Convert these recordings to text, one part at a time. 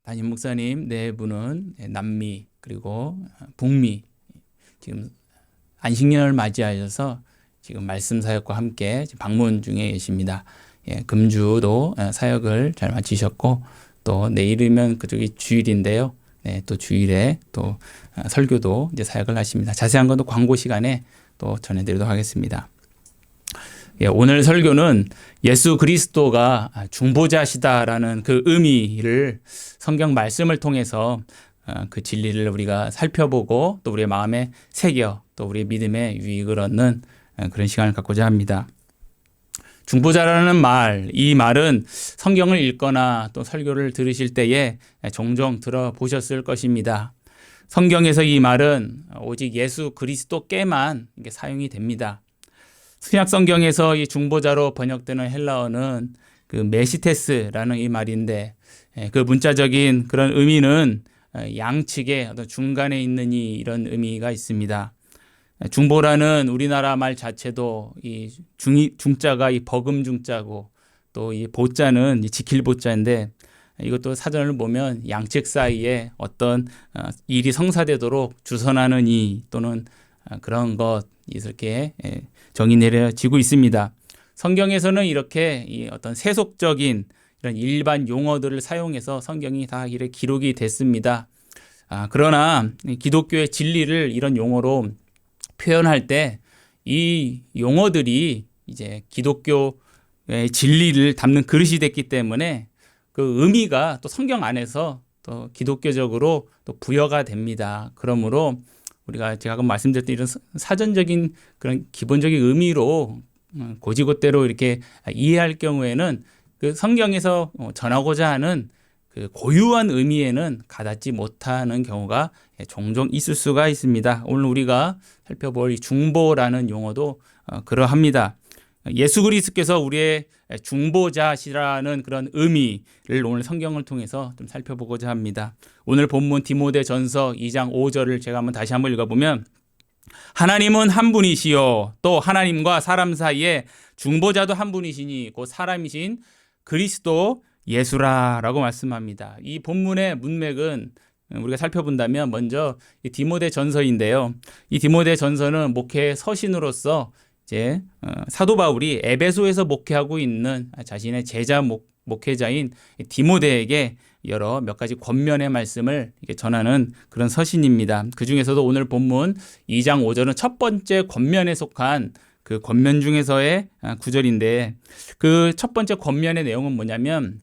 담임 목사님 네 분은 남미 그리고 북미 지금 안식년을 맞이하셔서 지금 말씀 사역과 함께 방문 중에 계십니다. 금주도 사역을 잘 마치셨고 또 내일이면 그쪽이 주일인데요. 네, 또 주일에 또 설교도 이제 사역을 하십니다. 자세한 건 또 광고 시간에 또 전해드리도록 하겠습니다. 오늘 설교는 예수 그리스도가 중보자시다라는 그 의미를 성경 말씀을 통해서 그 진리를 우리가 살펴보고 또 우리의 마음에 새겨 또 우리의 믿음에 유익을 얻는 그런 시간을 갖고자 합니다. 중보자라는 말, 이 말은 성경을 읽거나 또 설교를 들으실 때에 종종 들어보셨을 것입니다. 성경에서 이 말은 오직 예수 그리스도께만 사용이 됩니다. 신약 성경에서 이 중보자로 번역되는 헬라어는 그 메시테스라는 이 말인데 그 문자적인 그런 의미는 양측의 어떤 중간에 있는 이런 의미가 있습니다. 중보라는 우리나라 말 자체도 이 중자가 이 버금 중자고 또 이 보자는 이 지킬 보자인데 이것도 사전을 보면 양측 사이에 어떤 일이 성사되도록 주선하는 이 또는 그런 것 이렇게 정의 내려지고 있습니다. 성경에서는 이렇게 이 어떤 세속적인 이런 일반 용어들을 사용해서 성경이 다 이렇게 기록이 됐습니다. 그러나 기독교의 진리를 이런 용어로 표현할 때 이 용어들이 이제 기독교의 진리를 담는 그릇이 됐기 때문에 그 의미가 또 성경 안에서 또 기독교적으로 또 부여가 됩니다. 그러므로 우리가 제가 아까 말씀드렸던 이런 사전적인 그런 기본적인 의미로 고지고대로 이렇게 이해할 경우에는 그 성경에서 전하고자 하는 그 고유한 의미에는 가닿지 못하는 경우가 종종 있을 수가 있습니다. 오늘 우리가 살펴볼 이 중보라는 용어도 그러합니다. 예수 그리스도께서 우리의 중보자시라는 그런 의미를 오늘 성경을 통해서 좀 살펴보고자 합니다. 오늘 본문 디모데전서 2장 5절을 제가 다시 한번 읽어보면 하나님은 한 분이시요 또 하나님과 사람 사이에 중보자도 한 분이시니 곧 사람이신 그리스도 예수라라고 말씀합니다. 이 본문의 문맥은 우리가 살펴본다면 먼저 이 디모데전서인데요. 이 디모데전서는 목회 서신으로서 이제 사도 바울이 에베소에서 목회하고 있는 자신의 제자 목회자인 디모데에게 여러 몇 가지 권면의 말씀을 전하는 그런 서신입니다. 그 중에서도 오늘 본문 2장 5절은 첫 번째 권면에 속한 그 권면 중에서의 구절인데 그 첫 번째 권면의 내용은 뭐냐면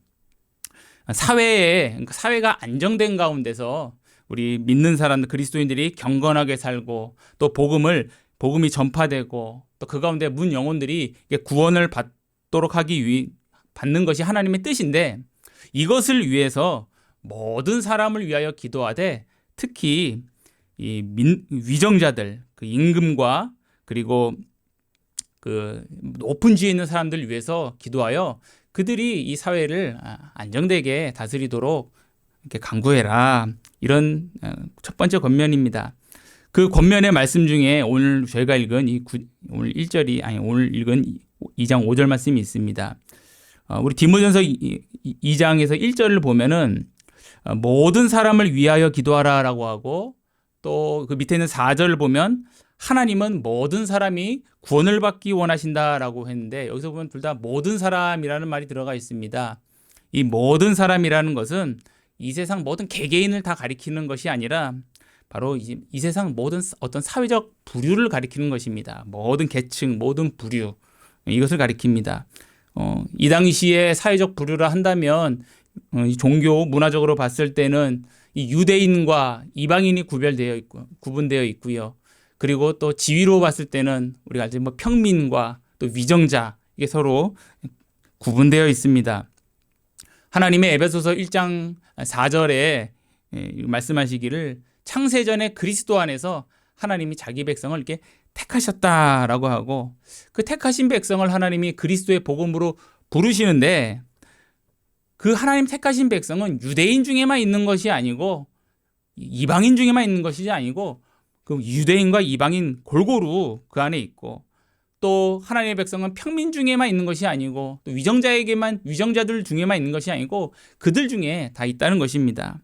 사회가 안정된 가운데서 우리 믿는 사람들 그리스도인들이 경건하게 살고 또 복음이 전파되고 또 그 가운데 문 영혼들이 구원을 받도록 받는 것이 하나님의 뜻인데 이것을 위해서 모든 사람을 위하여 기도하되 특히 이 위정자들 그 임금과 그리고 그 높은 지위에 있는 사람들을 위해서 기도하여 그들이 이 사회를 안정되게 다스리도록 이렇게 간구해라. 이런 첫 번째 권면입니다. 그 권면의 말씀 중에 오늘 저희가 읽은 오늘 읽은 2장 5절 말씀이 있습니다. 우리 디모데전서 2장에서 1절을 보면은 모든 사람을 위하여 기도하라라고 하고 또 그 밑에 있는 4절을 보면 하나님은 모든 사람이 구원을 받기 원하신다라고 했는데 여기서 보면 둘 다 모든 사람이라는 말이 들어가 있습니다. 이 모든 사람이라는 것은 이 세상 모든 개개인을 다 가리키는 것이 아니라 바로 이 세상 모든 어떤 사회적 부류를 가리키는 것입니다. 모든 계층, 모든 부류 이것을 가리킵니다. 이 당시에 사회적 부류라 한다면 종교 문화적으로 봤을 때는 이 유대인과 이방인이 구분되어 있고요. 그리고 또 지위로 봤을 때는 우리가 알지 평민과 또 위정자 이게 서로 구분되어 있습니다. 하나님의 에베소서 1장 4절에 말씀하시기를 창세전에 그리스도 안에서 하나님이 자기 백성을 이렇게 택하셨다라고 하고 그 택하신 백성을 하나님이 그리스도의 복음으로 부르시는데 그 하나님 택하신 백성은 유대인 중에만 있는 것이 아니고 이방인 중에만 있는 것이 아니고 그 유대인과 이방인 골고루 그 안에 있고 또 하나님의 백성은 평민 중에만 있는 것이 아니고 또 위정자들 중에만 있는 것이 아니고 그들 중에 다 있다는 것입니다.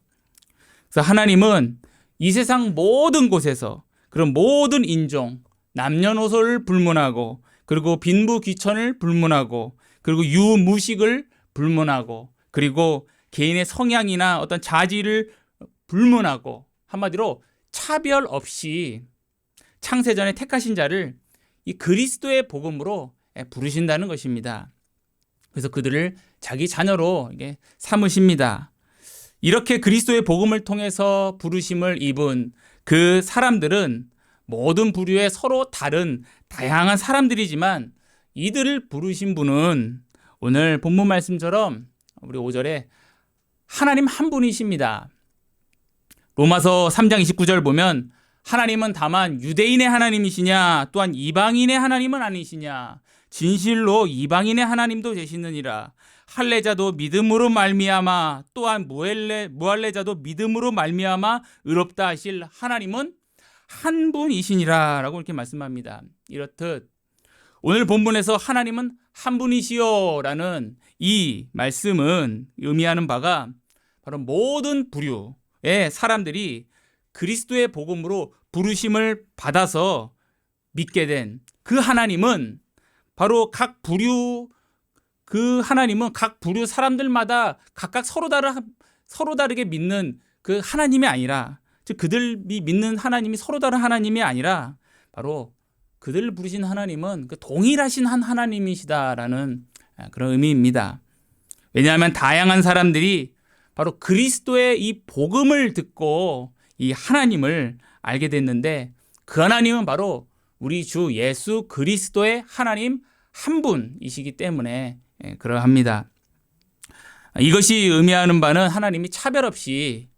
그래서 하나님은 이 세상 모든 곳에서 그런 모든 인종, 남녀노소를 불문하고 그리고 빈부귀천을 불문하고 그리고 유무식을 불문하고 그리고 개인의 성향이나 어떤 자질을 불문하고 한마디로 차별 없이 창세전에 택하신 자를 이 그리스도의 복음으로 부르신다는 것입니다. 그래서 그들을 자기 자녀로 삼으십니다. 이렇게 그리스도의 복음을 통해서 부르심을 입은 그 사람들은 모든 부류의 서로 다른 다양한 사람들이지만 이들을 부르신 분은 오늘 본문 말씀처럼 우리 5절에 하나님 한 분이십니다. 로마서 3장 29절 보면 하나님은 다만 유대인의 하나님이시냐 또한 이방인의 하나님은 아니시냐 진실로 이방인의 하나님도 되시느니라 할례자도 믿음으로 말미암아 또한 무할례자도 믿음으로 말미암아 의롭다 하실 하나님은 한 분이시니라 라고 이렇게 말씀합니다. 이렇듯 오늘 본문에서 하나님은 한 분이시요 라는 이 말씀은 의미하는 바가 바로 모든 부류의 사람들이 그리스도의 복음으로 부르심을 받아서 믿게 된 그 하나님은 바로 각 부류 사람들마다 각각 서로 다르게 믿는 그 하나님이 아니라 즉 그들이 믿는 하나님이 서로 다른 하나님이 아니라 바로 그들을 부르신 하나님은 그 동일하신 한 하나님이시다라는 그런 의미입니다. 왜냐하면 다양한 사람들이 바로 그리스도의 이 복음을 듣고 이 하나님을 알게 됐는데 그 하나님은 바로 우리 주 예수 그리스도의 하나님 한 분이시기 때문에 그러합니다. 이것이 의미하는 바는 하나님이 차별 없이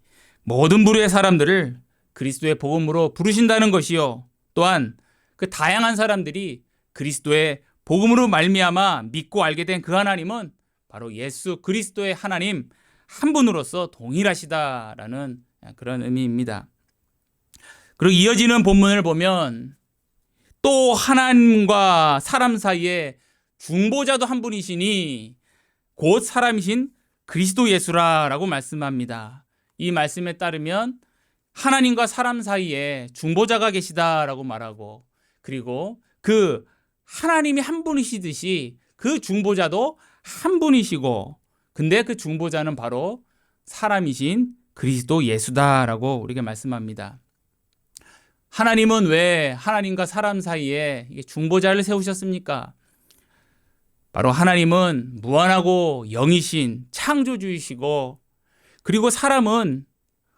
모든 부류의 사람들을 그리스도의 복음으로 부르신다는 것이요. 또한 그 다양한 사람들이 그리스도의 복음으로 말미암아 믿고 알게 된 그 하나님은 바로 예수 그리스도의 하나님 한 분으로서 동일하시다라는 그런 의미입니다. 그리고 이어지는 본문을 보면 또 하나님과 사람 사이에 중보자도 한 분이시니 곧 사람이신 그리스도 예수라라고 말씀합니다. 이 말씀에 따르면 하나님과 사람 사이에 중보자가 계시다라고 말하고 그리고 그 하나님이 한 분이시듯이 그 중보자도 한 분이시고 근데 그 중보자는 바로 사람이신 그리스도 예수다라고 우리에게 말씀합니다. 하나님은 왜 하나님과 사람 사이에 중보자를 세우셨습니까? 바로 하나님은 무한하고 영이신 창조주이시고 그리고 사람은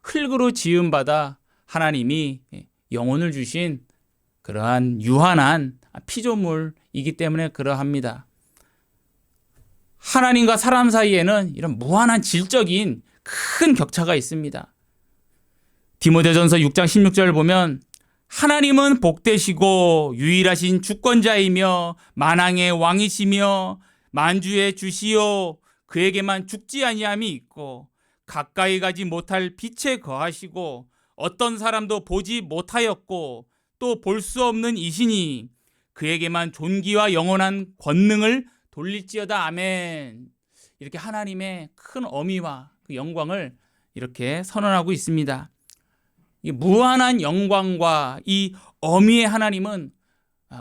흙으로 지음받아 하나님이 영혼을 주신 그러한 유한한 피조물이기 때문에 그러합니다. 하나님과 사람 사이에는 이런 무한한 질적인 큰 격차가 있습니다. 디모데전서 6장 16절을 보면 하나님은 복되시고 유일하신 주권자이며 만왕의 왕이시며 만주의 주시요 그에게만 죽지 아니함이 있고 가까이 가지 못할 빛에 거하시고 어떤 사람도 보지 못하였고 또 볼 수 없는 이시니 그에게만 존귀와 영원한 권능을 돌릴지어다 아멘. 이렇게 하나님의 큰 어미와 그 영광을 이렇게 선언하고 있습니다. 이 무한한 영광과 이 어미의 하나님은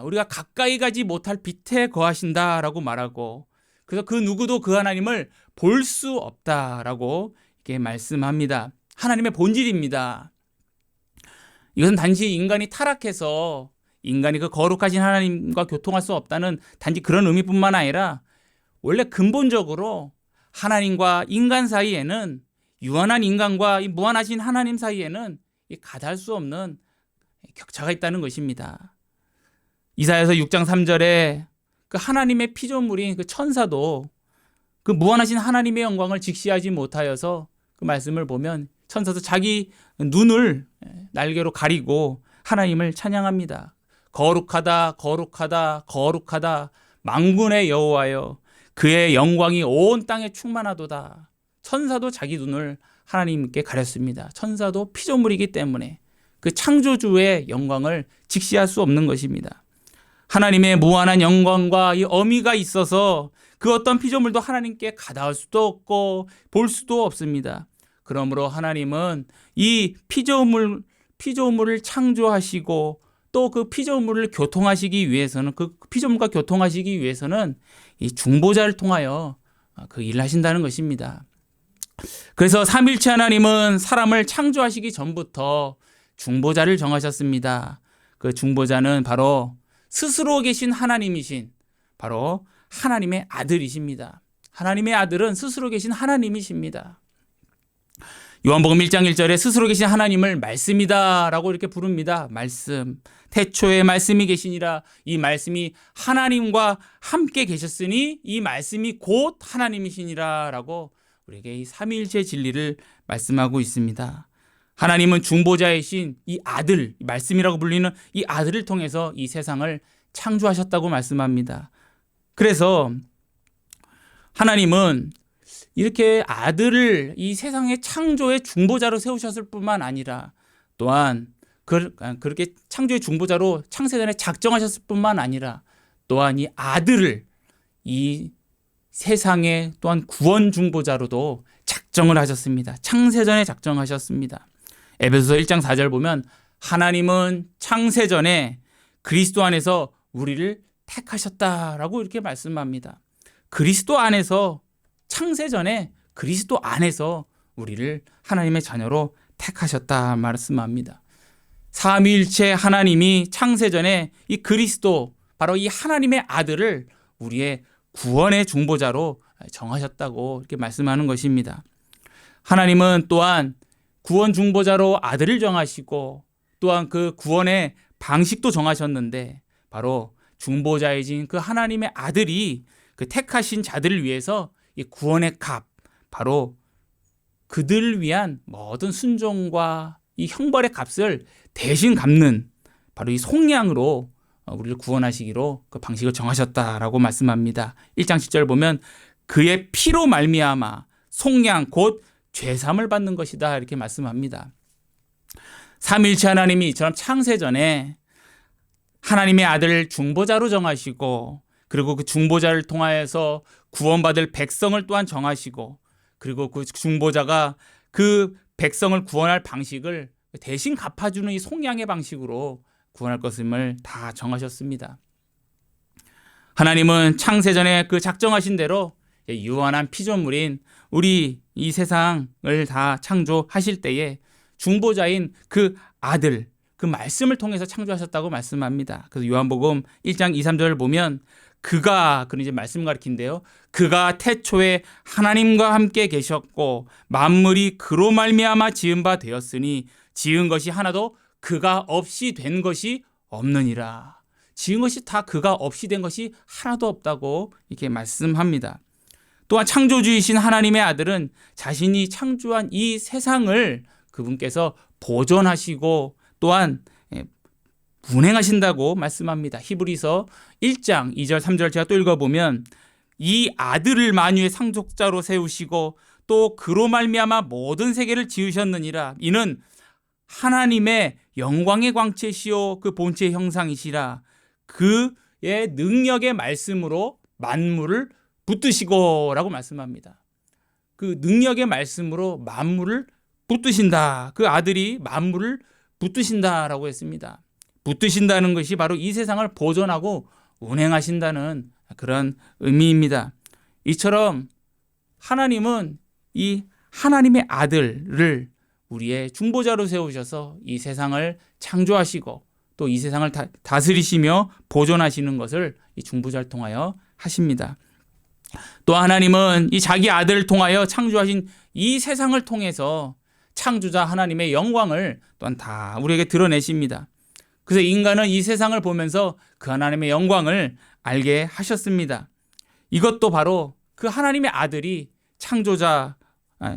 우리가 가까이 가지 못할 빛에 거하신다라고 말하고 그래서 그 누구도 그 하나님을 볼 수 없다라고 이렇게 말씀합니다. 하나님의 본질입니다. 이것은 단지 인간이 타락해서 인간이 그 거룩하신 하나님과 교통할 수 없다는 단지 그런 의미뿐만 아니라 원래 근본적으로 하나님과 인간 사이에는 유한한 인간과 이 무한하신 하나님 사이에는 가닿을 수 없는 격차가 있다는 것입니다. 이사야서 6장 3절에 그 하나님의 피조물인 그 천사도 그 무한하신 하나님의 영광을 직시하지 못하여서 그 말씀을 보면 천사도 자기 눈을 날개로 가리고 하나님을 찬양합니다. 거룩하다 거룩하다 거룩하다 만군의 여호와여 그의 영광이 온 땅에 충만하도다. 천사도 자기 눈을 하나님께 가렸습니다. 천사도 피조물이기 때문에 그 창조주의 영광을 직시할 수 없는 것입니다. 하나님의 무한한 영광과 이 어미가 있어서 그 어떤 피조물도 하나님께 가닿을 수도 없고 볼 수도 없습니다. 그러므로 하나님은 이 피조물을 창조하시고 또 그 피조물을 교통하시기 위해서는, 그 피조물과 교통하시기 위해서는 이 중보자를 통하여 그 일을 하신다는 것입니다. 그래서 삼위일체 하나님은 사람을 창조하시기 전부터 중보자를 정하셨습니다. 그 중보자는 바로 스스로 계신 하나님이신 바로 하나님의 아들이십니다. 하나님의 아들은 스스로 계신 하나님이십니다. 요한복음 1장 1절에 스스로 계신 하나님을 말씀이다 라고 이렇게 부릅니다. 말씀. 태초에 말씀이 계시니라. 이 말씀이 하나님과 함께 계셨으니 이 말씀이 곧 하나님이시니라 라고 우리에게 이 삼위일체 진리를 말씀하고 있습니다. 하나님은 중보자이신 이 아들, 말씀이라고 불리는 이 아들을 통해서 이 세상을 창조하셨다고 말씀합니다. 그래서 하나님은 이렇게 아들을 이 세상의 창조의 중보자로 세우셨을 뿐만 아니라 또한 그렇게 창조의 중보자로 창세전에 작정하셨을 뿐만 아니라 또한 이 아들을 이 세상의 또한 구원 중보자로도 작정을 하셨습니다. 창세전에 작정하셨습니다. 에베소서 1장 4절 보면 하나님은 창세전에 그리스도 안에서 우리를 택하셨다라고 이렇게 말씀합니다. 그리스도 안에서, 창세전에 그리스도 안에서 우리를 하나님의 자녀로 택하셨다 말씀합니다. 삼위일체 하나님이 창세전에 이 그리스도, 바로 이 하나님의 아들을 우리의 구원의 중보자로 정하셨다고 이렇게 말씀하는 것입니다. 하나님은 또한 구원 중보자로 아들을 정하시고 또한 그 구원의 방식도 정하셨는데 바로 중보자이신 그 하나님의 아들이 그 택하신 자들을 위해서 이 구원의 값, 바로 그들을 위한 모든 순종과 이 형벌의 값을 대신 갚는 바로 이 속량으로 우리를 구원하시기로 그 방식을 정하셨다라고 말씀합니다. 1장 10절 보면 그의 피로 말미암아 속량 곧 죄사함을 받는 것이다 이렇게 말씀합니다. 삼위일체 하나님이 이처럼 창세전에 하나님의 아들을 중보자로 정하시고 그리고 그 중보자를 통하여서 구원받을 백성을 또한 정하시고 그리고 그 중보자가 그 백성을 구원할 방식을 대신 갚아주는 이 속량의 방식으로 구원할 것임을 다 정하셨습니다. 하나님은 창세전에 그 작정하신 대로 유한한 피조물인 우리 이 세상을 다 창조하실 때에 중보자인 그 아들, 그 말씀을 통해서 창조하셨다고 말씀합니다. 그래서 요한복음 1장 2, 3절을 보면 그가, 그는 이제 말씀 가리킨데요. 그가 태초에 하나님과 함께 계셨고 만물이 그로 말미암아 지은 바 되었으니 지은 것이 하나도 그가 없이 된 것이 없느니라. 지은 것이 다 그가 없이 된 것이 하나도 없다고 이렇게 말씀합니다. 또한 창조주이신 하나님의 아들은 자신이 창조한 이 세상을 그분께서 보존하시고 또한 운행하신다고 말씀합니다. 히브리서 1장 2절 3절 제가 또 읽어보면 이 아들을 만유의 상속자로 세우시고 또 그로 말미암아 모든 세계를 지으셨느니라. 이는 하나님의 영광의 광채시요 그 본체의 형상이시라. 그의 능력의 말씀으로 만물을 붙드시고 라고 말씀합니다. 그 능력의 말씀으로 만물을 붙드신다. 그 아들이 만물을 붙드신다라고 했습니다. 붙드신다는 것이 바로 이 세상을 보존하고 운행하신다는 그런 의미입니다. 이처럼 하나님은 이 하나님의 아들을 우리의 중보자로 세우셔서 이 세상을 창조하시고 또 이 세상을 다스리시며 보존하시는 것을 이 중보자를 통하여 하십니다. 또 하나님은 이 자기 아들을 통하여 창조하신 이 세상을 통해서 창조자 하나님의 영광을 또한 다 우리에게 드러내십니다. 그래서 인간은 이 세상을 보면서 그 하나님의 영광을 알게 하셨습니다. 이것도 바로 그 하나님의 아들이 창조자,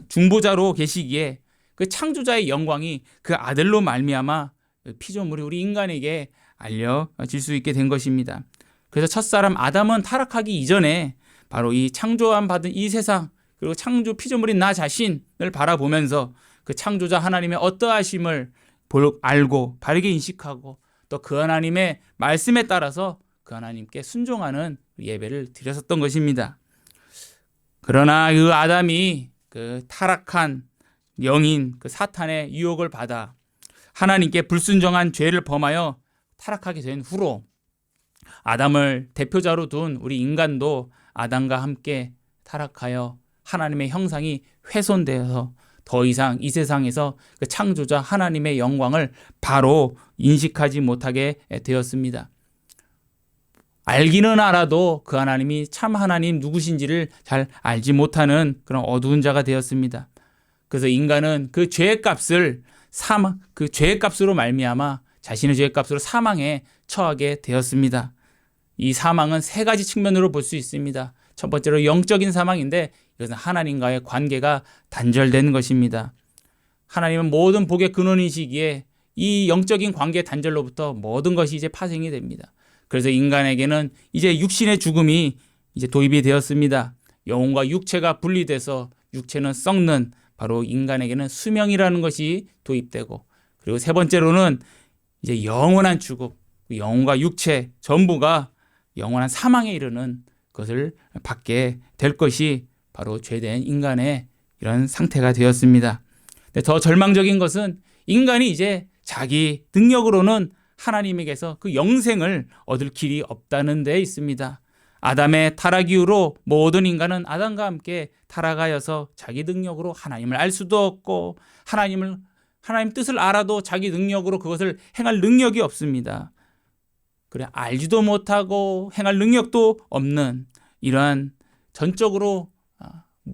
중보자로 계시기에 그 창조자의 영광이 그 아들로 말미암아 피조물이 우리 인간에게 알려질 수 있게 된 것입니다. 그래서 첫사람 아담은 타락하기 이전에 바로 이 창조함 받은 이 세상 그리고 창조 피조물인 나 자신을 바라보면서 그 창조자 하나님의 어떠하심을 알고 바르게 인식하고 또 그 하나님의 말씀에 따라서 그 하나님께 순종하는 예배를 드렸었던 것입니다. 그러나 그 아담이 그 타락한 영인 그 사탄의 유혹을 받아 하나님께 불순종한 죄를 범하여 타락하게 된 후로 아담을 대표자로 둔 우리 인간도 아담과 함께 타락하여 하나님의 형상이 훼손되어서 더 이상 이 세상에서 그 창조자 하나님의 영광을 바로 인식하지 못하게 되었습니다. 알기는 알아도 그 하나님이 참 하나님 누구신지를 잘 알지 못하는 그런 어두운 자가 되었습니다. 그래서 인간은 그 죄의 값을 그 죄의 값으로 말미암아 자신의 죄의 값으로 사망에 처하게 되었습니다. 이 사망은 세 가지 측면으로 볼 수 있습니다. 첫 번째로 영적인 사망인데 이것은 하나님과의 관계가 단절된 것입니다. 하나님은 모든 복의 근원이시기에 이 영적인 관계 단절로부터 모든 것이 이제 파생이 됩니다. 그래서 인간에게는 이제 육신의 죽음이 이제 도입이 되었습니다. 영혼과 육체가 분리돼서 육체는 썩는 바로 인간에게는 수명이라는 것이 도입되고, 그리고 세 번째로는 이제 영원한 죽음, 영혼과 육체 전부가 영원한 사망에 이르는 것을 받게 될 것이 바로 죄된 인간의 이런 상태가 되었습니다. 근데 더 절망적인 것은 인간이 이제 자기 능력으로는 하나님에게서 그 영생을 얻을 길이 없다는 데 있습니다. 아담의 타락 이후로 모든 인간은 아담과 함께 타락하여서 자기 능력으로 하나님을 알 수도 없고 하나님 뜻을 알아도 자기 능력으로 그것을 행할 능력이 없습니다. 그래 알지도 못하고 행할 능력도 없는 이러한 전적으로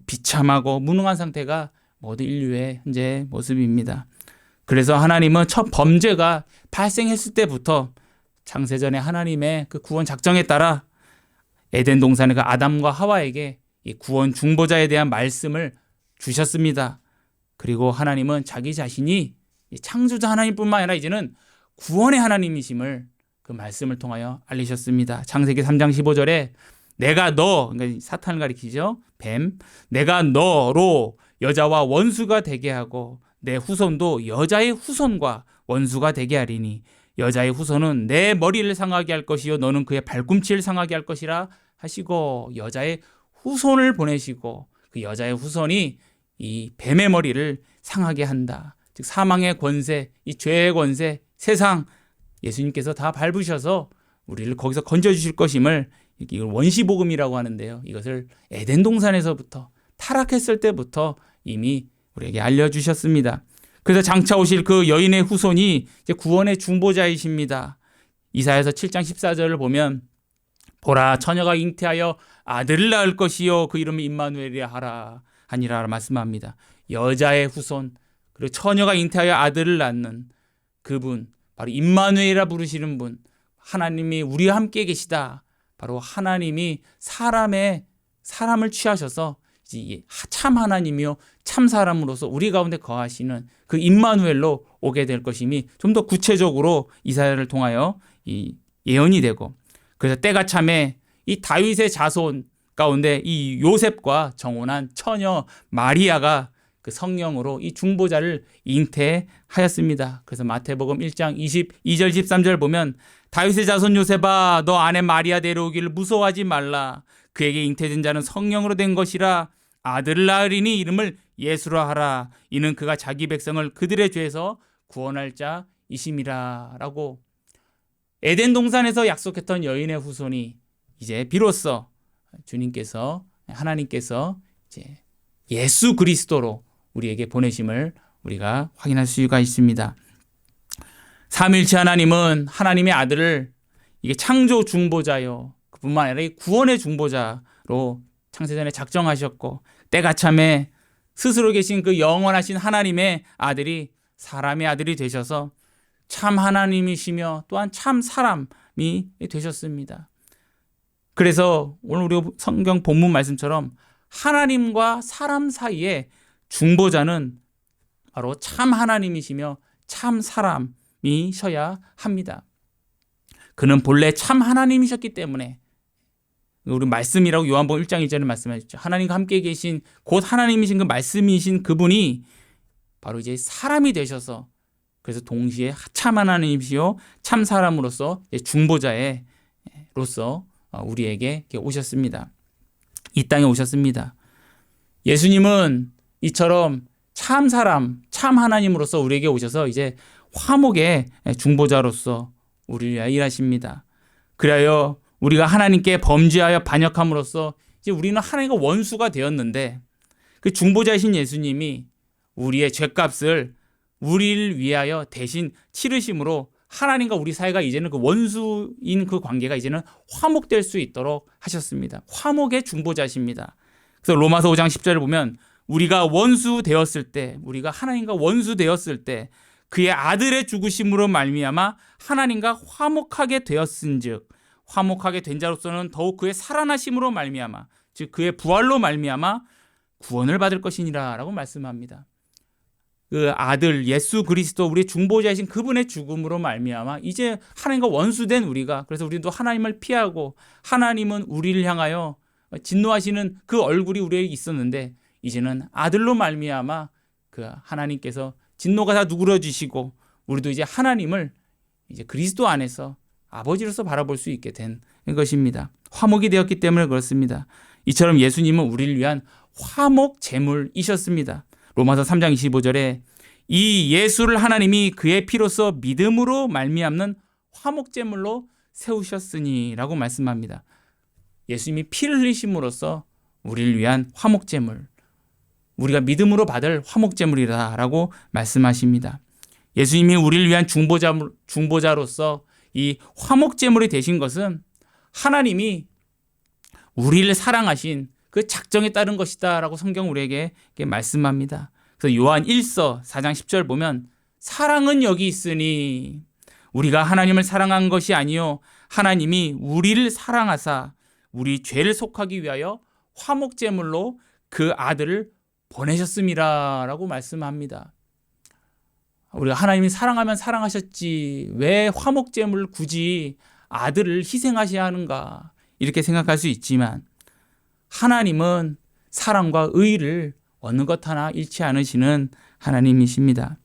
비참하고 무능한 상태가 모든 인류의 현재 모습입니다. 그래서 하나님은 첫 범죄가 발생했을 때부터 창세전에 하나님의 그 구원 작정에 따라 에덴 동산의 그 아담과 하와에게 이 구원 중보자에 대한 말씀을 주셨습니다. 그리고 하나님은 자기 자신이 창조자 하나님뿐만 아니라 이제는 구원의 하나님이심을 그 말씀을 통하여 알리셨습니다. 창세기 3장 15절에 내가 그러니까 사탄을 가리키죠. 뱀, 내가 너로 여자와 원수가 되게 하고 내 후손도 여자의 후손과 원수가 되게 하리니 여자의 후손은 내 머리를 상하게 할 것이요 너는 그의 발꿈치를 상하게 할 것이라 하시고 여자의 후손을 보내시고 그 여자의 후손이 이 뱀의 머리를 상하게 한다. 즉 사망의 권세, 이 죄의 권세, 세상 예수님께서 다 밟으셔서 우리를 거기서 건져주실 것임을 이걸 원시복음이라고 하는데요. 이것을 에덴 동산에서부터 타락했을 때부터 이미 우리에게 알려주셨습니다. 그래서 장차 오실 그 여인의 후손이 이제 구원의 중보자이십니다. 이사야서 7장 14절을 보면 보라 처녀가 잉태하여 아들을 낳을 것이요 그 이름을 임마누엘이라 하니라 말씀합니다. 여자의 후손 그리고 처녀가 잉태하여 아들을 낳는 그분 바로 임마누엘이라 부르시는 분, 하나님이 우리와 함께 계시다. 바로 하나님이 사람을 취하셔서 참 하나님이요 참 사람으로서 우리 가운데 거하시는 그 임마누엘로 오게 될 것임이 좀 더 구체적으로 이사야를 통하여 이 예언이 되고, 그래서 때가 참에 이 다윗의 자손 가운데 이 요셉과 정혼한 처녀 마리아가 그 성령으로 이 중보자를 잉태하였습니다. 그래서 마태복음 1장 22절 13절 보면 다윗의 자손 요셉아 너 아내 마리아 데려오기를 무서워하지 말라. 그에게 잉태된 자는 성령으로 된 것이라. 아들을 낳으리니 이름을 예수라 하라. 이는 그가 자기 백성을 그들의 죄에서 구원할 자이심이라. 라고 에덴 동산에서 약속했던 여인의 후손이 이제 비로소 주님께서 하나님께서 이제 예수 그리스도로 우리에게 보내심을 우리가 확인할 수가 있습니다. 삼위일체 하나님은 하나님의 아들을 이게 창조 중보자요 그뿐만 아니라 이 구원의 중보자로 창세전에 작정하셨고 때가 참에 스스로 계신 그 영원하신 하나님의 아들이 사람의 아들이 되셔서 참 하나님이시며 또한 참 사람이 되셨습니다. 그래서 오늘 우리 성경 본문 말씀처럼 하나님과 사람 사이에 중보자는 바로 참 하나님이시며 참 사람이셔야 합니다. 그는 본래 참 하나님이셨기 때문에 우리 말씀이라고 요한복음 1장 1절에 말씀하셨죠. 하나님과 함께 계신 곧 하나님이신 그 말씀이신 그분이 바로 이제 사람이 되셔서 그래서 동시에 참 하나님이시요 참 사람으로서 중보자의 중보자로서 우리에게 오셨습니다. 이 땅에 오셨습니다. 예수님은 이처럼 참 사람, 참 하나님으로서 우리에게 오셔서 이제 화목의 중보자로서 우리를 위하여 일하십니다. 그리하여 우리가 하나님께 범죄하여 반역함으로써 이제 우리는 하나님과 원수가 되었는데 그 중보자이신 예수님이 우리의 죄값을 우리를 위하여 대신 치르심으로 하나님과 우리 사이가 이제는 그 원수인 그 관계가 이제는 화목될 수 있도록 하셨습니다. 화목의 중보자십니다. 그래서 로마서 5장 10절을 보면 우리가 원수 되었을 때, 우리가 하나님과 원수 되었을 때 그의 아들의 죽으심으로 말미암아 하나님과 화목하게 되었은즉, 화목하게 된 자로서는 더욱 그의 살아나심으로 말미암아, 즉 그의 부활로 말미암아 구원을 받을 것이니라라고 말씀합니다. 그 아들 예수 그리스도 우리 중보자이신 그분의 죽음으로 말미암아 이제 하나님과 원수된 우리가, 그래서 우리도 하나님을 피하고 하나님은 우리를 향하여 진노하시는 그 얼굴이 우리에게 있었는데 이제는 아들로 말미암아 그 하나님께서 진노가 다 누그러지시고 우리도 이제 하나님을 이제 그리스도 안에서 아버지로서 바라볼 수 있게 된 것입니다. 화목이 되었기 때문에 그렇습니다. 이처럼 예수님은 우리를 위한 화목 제물이셨습니다. 로마서 3장 25절에 이 예수를 하나님이 그의 피로써 믿음으로 말미암는 화목 제물로 세우셨으니라고 말씀합니다. 예수님이 피를 흘리심으로써 우리를 위한 화목 제물, 우리가 믿음으로 받을 화목 제물이라고 말씀하십니다. 예수님이 우리를 위한 중보자로서 이 화목 제물이 되신 것은 하나님이 우리를 사랑하신 그 작정에 따른 것이다라고 성경 우리에게 말씀합니다. 그래서 요한 1서 4장 10절 보면 사랑은 여기 있으니 우리가 하나님을 사랑한 것이 아니요 하나님이 우리를 사랑하사 우리 죄를 속하기 위하여 화목 제물로 그 아들을 보내셨음이라라고 말씀합니다. 우리가 하나님이 사랑하면 사랑하셨지 왜 화목 제물을 굳이 아들을 희생하셔야 하는가 이렇게 생각할 수 있지만 하나님은 사랑과 의를 어느 것 하나 잃지 않으시는 하나님이십니다.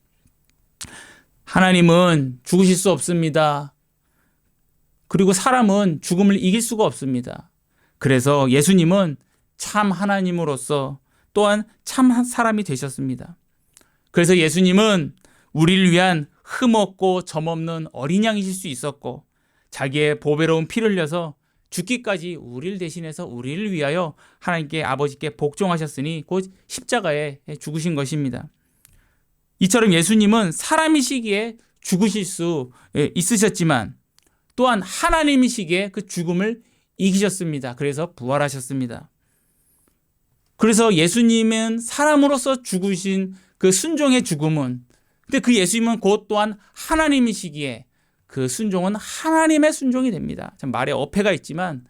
하나님은 죽으실 수 없습니다. 그리고 사람은 죽음을 이길 수가 없습니다. 그래서 예수님은 참 하나님으로서 또한 참 사람이 되셨습니다. 그래서 예수님은 우리를 위한 흠없고 점없는 어린 양이실 수 있었고 자기의 보배로운 피를 흘려서 죽기까지 우리를 대신해서 우리를 위하여 하나님께 아버지께 복종하셨으니 곧 십자가에 죽으신 것입니다. 이처럼 예수님은 사람이시기에 죽으실 수 있으셨지만 또한 하나님이시기에 그 죽음을 이기셨습니다. 그래서 부활하셨습니다. 그래서 예수님은 사람으로서 죽으신 그 순종의 죽음은, 근데 그 예수님은 곧 또한 하나님이시기에 그 순종은 하나님의 순종이 됩니다. 참 말에 어폐가 있지만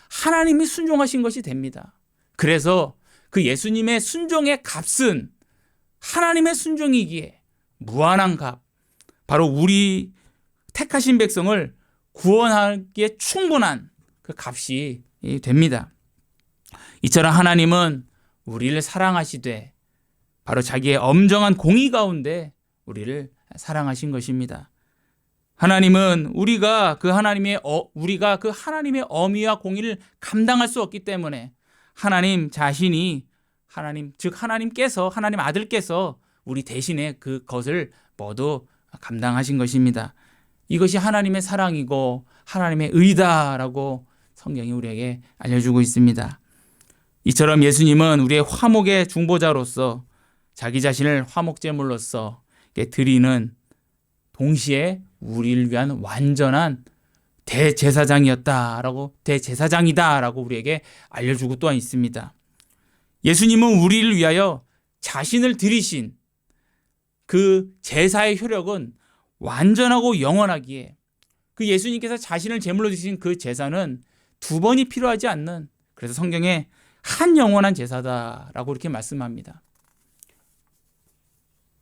하나님이 순종하신 것이 됩니다. 그래서 그 예수님의 순종의 값은 하나님의 순종이기에 무한한 값, 바로 우리 택하신 백성을 구원하기에 충분한 그 값이 됩니다. 이처럼 하나님은 우리를 사랑하시되 바로 자기의 엄정한 공의 가운데 우리를 사랑하신 것입니다. 하나님은 우리가 그 하나님의 어미와 공의를 감당할 수 없기 때문에 하나님 자신이 즉 하나님 아들께서 우리 대신에 그것을 모두 감당하신 것입니다. 이것이 하나님의 사랑이고 하나님의 의다라고 성경이 우리에게 알려주고 있습니다. 이처럼 예수님은 우리의 화목의 중보자로서 자기 자신을 화목제물로서 드리는 동시에 우리를 위한 완전한 대제사장이다라고 우리에게 알려주고 또한 있습니다. 예수님은 우리를 위하여 자신을 드리신 그 제사의 효력은 완전하고 영원하기에 그 예수님께서 자신을 제물로 드리신 그 제사는 두 번이 필요하지 않는, 그래서 성경에 한 영원한 제사다라고 이렇게 말씀합니다.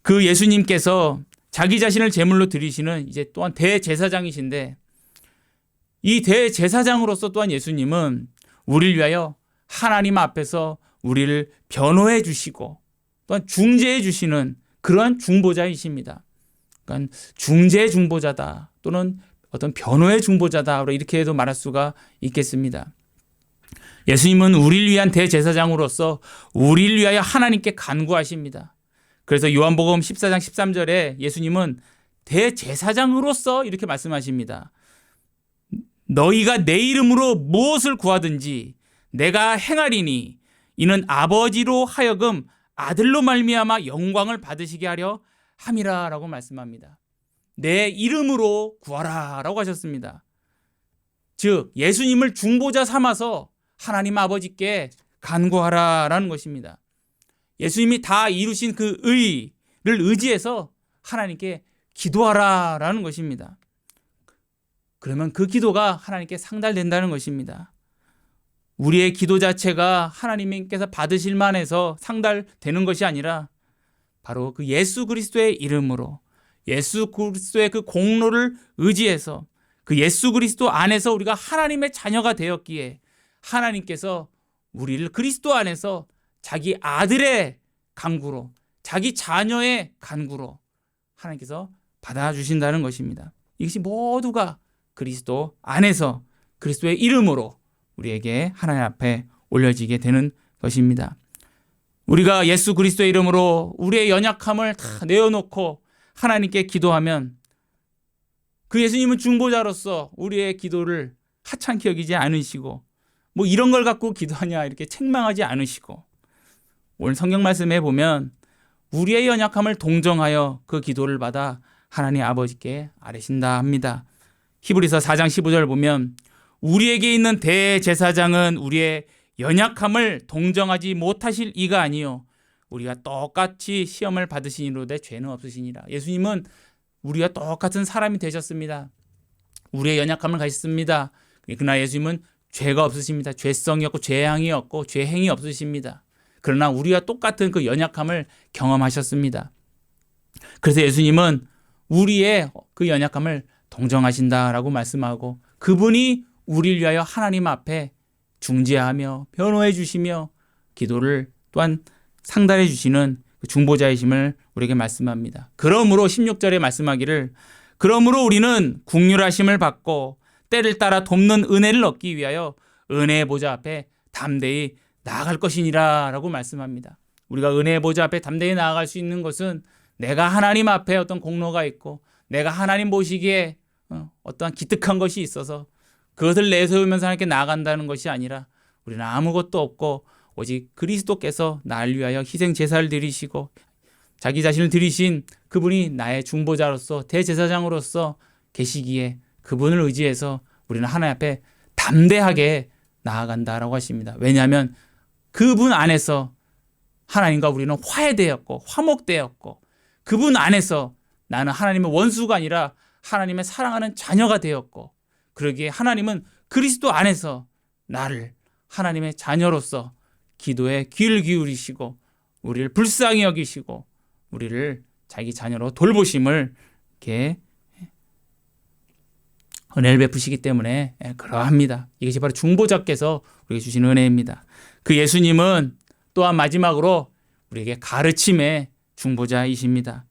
그 예수님께서 자기 자신을 제물로 드리시는 이제 또한 대제사장이신데 이 대제사장으로서 또한 예수님은 우리를 위하여 하나님 앞에서 우리를 변호해 주시고 또한 중재해 주시는 그러한 중보자이십니다. 그러니까 중재의 중보자다 또는 어떤 변호의 중보자다, 이렇게도 말할 수가 있겠습니다. 예수님은 우리를 위한 대제사장으로서 우리를 위하여 하나님께 간구하십니다. 그래서 요한복음 14장 13절에 예수님은 대제사장으로서 이렇게 말씀하십니다. 너희가 내 이름으로 무엇을 구하든지 내가 행하리니 이는 아버지로 하여금 아들로 말미암아 영광을 받으시게 하려 함이라 라고 말씀합니다. 내 이름으로 구하라 라고 하셨습니다. 즉 예수님을 중보자 삼아서 하나님 아버지께 간구하라 라는 것입니다. 예수님이 다 이루신 그 의를 의지해서 하나님께 기도하라 라는 것입니다. 그러면 그 기도가 하나님께 상달된다는 것입니다. 우리의 기도 자체가 하나님께서 받으실 만해서 상달되는 것이 아니라 바로 그 예수 그리스도의 이름으로 예수 그리스도의 그 공로를 의지해서 그 예수 그리스도 안에서 우리가 하나님의 자녀가 되었기에 하나님께서 우리를 그리스도 안에서 자기 아들의 간구로 자기 자녀의 간구로 하나님께서 받아주신다는 것입니다. 이것이 모두가 그리스도 안에서 그리스도의 이름으로 우리에게 하나님 앞에 올려지게 되는 것입니다. 우리가 예수 그리스도의 이름으로 우리의 연약함을 다 내어놓고 하나님께 기도하면 그 예수님은 중보자로서 우리의 기도를 하찮게 여기지 않으시고 뭐 이런 걸 갖고 기도하냐 이렇게 책망하지 않으시고 오늘 성경 말씀에 보면 우리의 연약함을 동정하여 그 기도를 받아 하나님 아버지께 아뢰신다 합니다. 히브리서 4장 15절 보면 우리에게 있는 대제사장은 우리의 연약함을 동정하지 못하실 이가 아니요 우리가 똑같이 시험을 받으시니로되 죄는 없으시니라. 예수님은 우리가 똑같은 사람이 되셨습니다. 우리의 연약함을 가졌습니다. 그러나 예수님은 죄가 없으십니다. 죄성이 없고 죄향이 없고 죄행이 없으십니다. 그러나 우리와 똑같은 그 연약함을 경험하셨습니다. 그래서 예수님은 우리의 그 연약함을 동정하신다라고 말씀하고 그분이 우리를 위하여 하나님 앞에 중재하며 변호해 주시며 기도를 또한 상달해 주시는 중보자이심을 우리에게 말씀합니다. 그러므로 16절에 말씀하기를 그러므로 우리는 긍휼하심을 받고 때를 따라 돕는 은혜를 얻기 위하여 은혜의 보좌 앞에 담대히 나아갈 것이니라 라고 말씀합니다. 우리가 은혜의 보좌 앞에 담대히 나아갈 수 있는 것은 내가 하나님 앞에 어떤 공로가 있고 내가 하나님 보시기에 어떠한 기특한 것이 있어서 그것을 내세우면서 하나님께 나아간다는 것이 아니라 우리는 아무것도 없고 오직 그리스도께서 나를 위하여 희생 제사를 드리시고 자기 자신을 드리신 그분이 나의 중보자로서 대제사장으로서 계시기에 그분을 의지해서 우리는 하나님 앞에 담대하게 나아간다라고 하십니다. 왜냐하면 그분 안에서 하나님과 우리는 화해되었고 화목되었고 그분 안에서 나는 하나님의 원수가 아니라 하나님의 사랑하는 자녀가 되었고 그러기에 하나님은 그리스도 안에서 나를 하나님의 자녀로서 기도에 귀를 기울이시고 우리를 불쌍히 여기시고 우리를 자기 자녀로 돌보심을 이렇게 은혜를 베푸시기 때문에 그러합니다. 이것이 바로 중보자께서 우리에게 주신 은혜입니다. 그 예수님은 또한 마지막으로 우리에게 가르침의 중보자이십니다.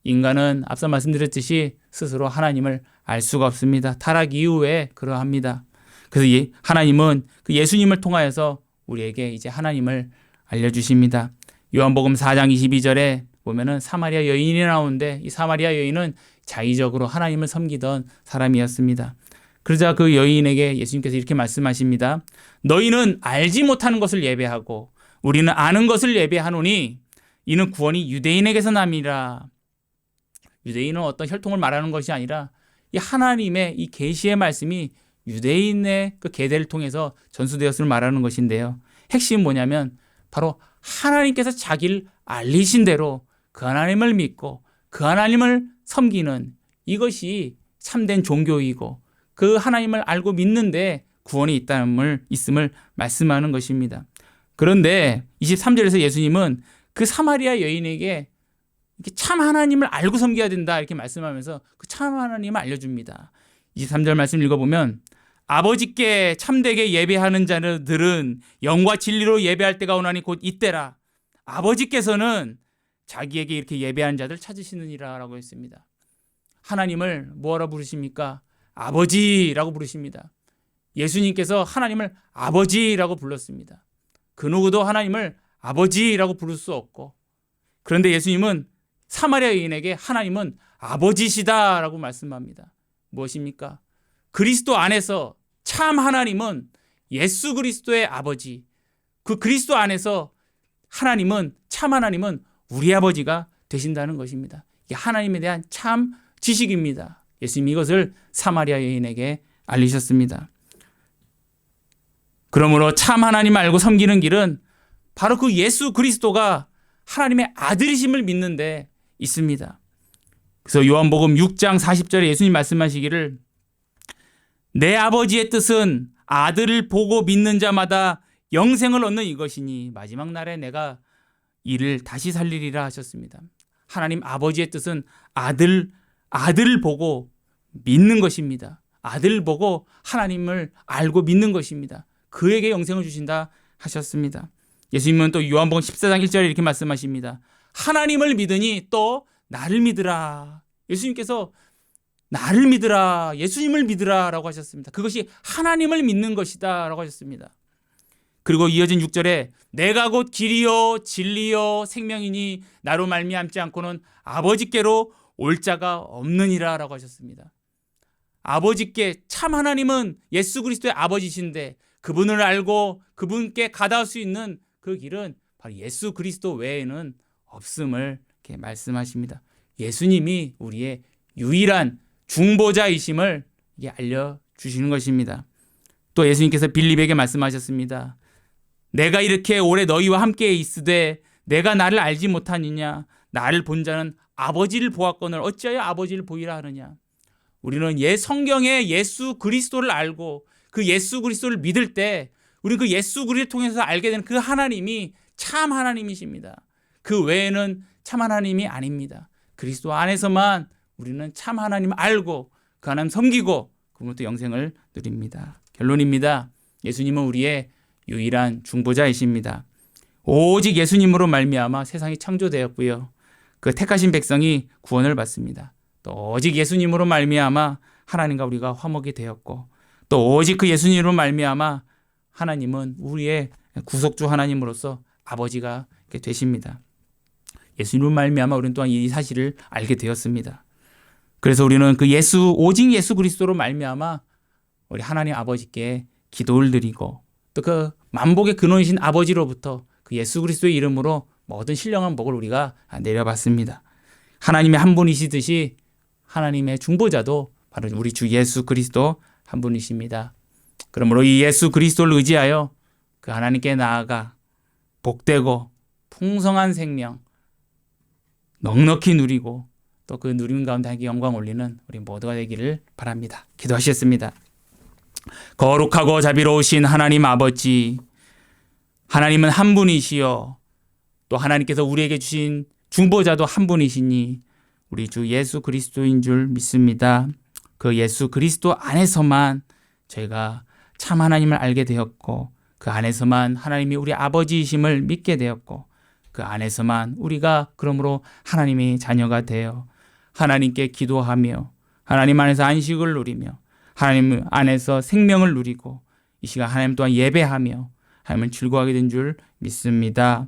인간은 앞서 말씀드렸듯이 스스로 하나님을 알 수가 없습니다. 타락 이후에 그러합니다. 그래서 하나님은 그 예수님을 통하여서 우리에게 이제 하나님을 알려주십니다. 요한복음 4장 22절에 보면은 사마리아 여인이 나오는데 이 사마리아 여인은 자의적으로 하나님을 섬기던 사람이었습니다. 그러자 그 여인에게 예수님께서 이렇게 말씀하십니다. 너희는 알지 못하는 것을 예배하고 우리는 아는 것을 예배하노니 이는 구원이 유대인에게서 남이라. 유대인은 어떤 혈통을 말하는 것이 아니라 이 하나님의 이 계시의 말씀이 유대인의 그 계대를 통해서 전수되었음을 말하는 것인데요. 핵심은 뭐냐면 바로 하나님께서 자기를 알리신 대로 그 하나님을 믿고 그 하나님을 섬기는 이것이 참된 종교이고 그 하나님을 알고 믿는데 구원이 있음을 말씀하는 것입니다. 그런데 23절에서 예수님은 그 사마리아 여인에게 이렇게 참 하나님을 알고 섬겨야 된다 이렇게 말씀하면서 그 참 하나님을 알려줍니다. 23절 말씀 읽어보면 아버지께 참되게 예배하는 자들은 영과 진리로 예배할 때가 오나니 곧 이때라. 아버지께서는 자기에게 이렇게 예배하는 자들 찾으시느니라 라고 했습니다. 하나님을 뭐하러 부르십니까? 아버지라고 부르십니다. 예수님께서 하나님을 아버지라고 불렀습니다. 그 누구도 하나님을 아버지라고 부를 수 없고, 그런데 예수님은 사마리아 여인에게 하나님은 아버지시다라고 말씀합니다. 무엇입니까? 그리스도 안에서 참 하나님은 예수 그리스도의 아버지, 그 그리스도 안에서 하나님은 참 하나님은 우리 아버지가 되신다는 것입니다. 이게 하나님에 대한 참 지식입니다. 예수님이 이것을 사마리아 여인에게 알리셨습니다. 그러므로 참 하나님 알고 섬기는 길은 바로 그 예수 그리스도가 하나님의 아들이심을 믿는 데 있습니다. 그래서 요한복음 6장 40절에 예수님 말씀하시기를 내 아버지의 뜻은 아들을 보고 믿는 자마다 영생을 얻는 이것이니 마지막 날에 내가 이를 다시 살리리라 하셨습니다. 하나님 아버지의 뜻은 아들을 보고 믿는 것입니다. 아들을 보고 하나님을 알고 믿는 것입니다. 그에게 영생을 주신다 하셨습니다. 예수님은 또 요한복음 14장 1절에 이렇게 말씀하십니다. 하나님을 믿으니 또 나를 믿으라. 예수님께서 나를 믿으라, 예수님을 믿으라 라고 하셨습니다. 그것이 하나님을 믿는 것이다 라고 하셨습니다. 그리고 이어진 6절에 내가 곧 길이요 진리요 생명이니 나로 말미암지 않고는 아버지께로 올 자가 없느니라 라고 하셨습니다. 아버지께 참 하나님은 예수 그리스도의 아버지신데 그분을 알고 그분께 가닿을 수 있는 그 길은 바로 예수 그리스도 외에는 없음을 이렇게 말씀하십니다. 예수님이 우리의 유일한 중보자이심을 이게 알려주시는 것입니다. 또 예수님께서 빌립에게 말씀하셨습니다. 내가 이렇게 오래 너희와 함께 있으되 내가 나를 알지 못하느냐? 나를 본 자는 아버지를 보았거늘 어찌하여 아버지를 보이라 하느냐? 우리는 성경의 예수 그리스도를 알고 그 예수 그리스도를 믿을 때 우리는 그 예수 그리스도를 통해서 알게 되는 그 하나님이 참 하나님이십니다. 그 외에는 참 하나님이 아닙니다. 그리스도 안에서만 우리는 참 하나님 알고 그 하나님 섬기고 그분부터 영생을 누립니다. 결론입니다. 예수님은 우리의 유일한 중보자이십니다. 오직 예수님으로 말미암아 세상이 창조되었고요. 그 택하신 백성이 구원을 받습니다. 또 오직 예수님으로 말미암아 하나님과 우리가 화목이 되었고 또 오직 그 예수님으로 말미암아 하나님은 우리의 구속주 하나님으로서 아버지가 되십니다. 예수님으로 말미암아 우리는 또한 이 사실을 알게 되었습니다. 그래서 우리는 그 오직 예수 그리스도로 말미암아 우리 하나님 아버지께 기도를 드리고 또 그 만복의 근원이신 아버지로부터 그 예수 그리스도의 이름으로 모든 신령한 복을 우리가 내려받습니다. 하나님의 한 분이시듯이 하나님의 중보자도 바로 우리 주 예수 그리스도 한 분이십니다. 그러므로 이 예수 그리스도를 의지하여 그 하나님께 나아가 복되고 풍성한 생명 넉넉히 누리고 또 그 누림 가운데 하나님께 영광 올리는 우리 모두가 되기를 바랍니다. 기도하시겠습니다. 거룩하고 자비로우신 하나님 아버지, 하나님은 한 분이시여 또 하나님께서 우리에게 주신 중보자도 한 분이시니 우리 주 예수 그리스도인 줄 믿습니다. 그 예수 그리스도 안에서만 저희가 참 하나님을 알게 되었고 그 안에서만 하나님이 우리 아버지이심을 믿게 되었고 그 안에서만 우리가 그러므로 하나님의 자녀가 되어 하나님께 기도하며 하나님 안에서 안식을 누리며 하나님 안에서 생명을 누리고 이 시간 하나님 또한 예배하며 하나님을 즐거워하게 된 줄 믿습니다.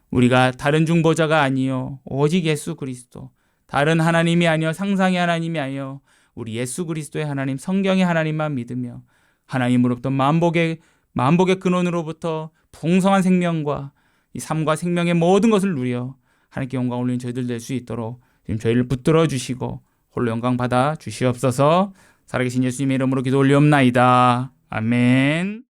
우리가 다른 중보자가 아니요 오직 예수 그리스도, 다른 하나님이 아니요 상상의 하나님이 아니요 우리 예수 그리스도의 하나님, 성경의 하나님만 믿으며 하나님으로부터 만복의 근원으로부터 풍성한 생명과 이 삶과 생명의 모든 것을 누려 하나님께 영광 올리는 저희들 될 수 있도록 지금 저희를 붙들어 주시고 홀로 영광 받아 주시옵소서. 살아계신 예수님의 이름으로 기도 올리옵나이다. 아멘.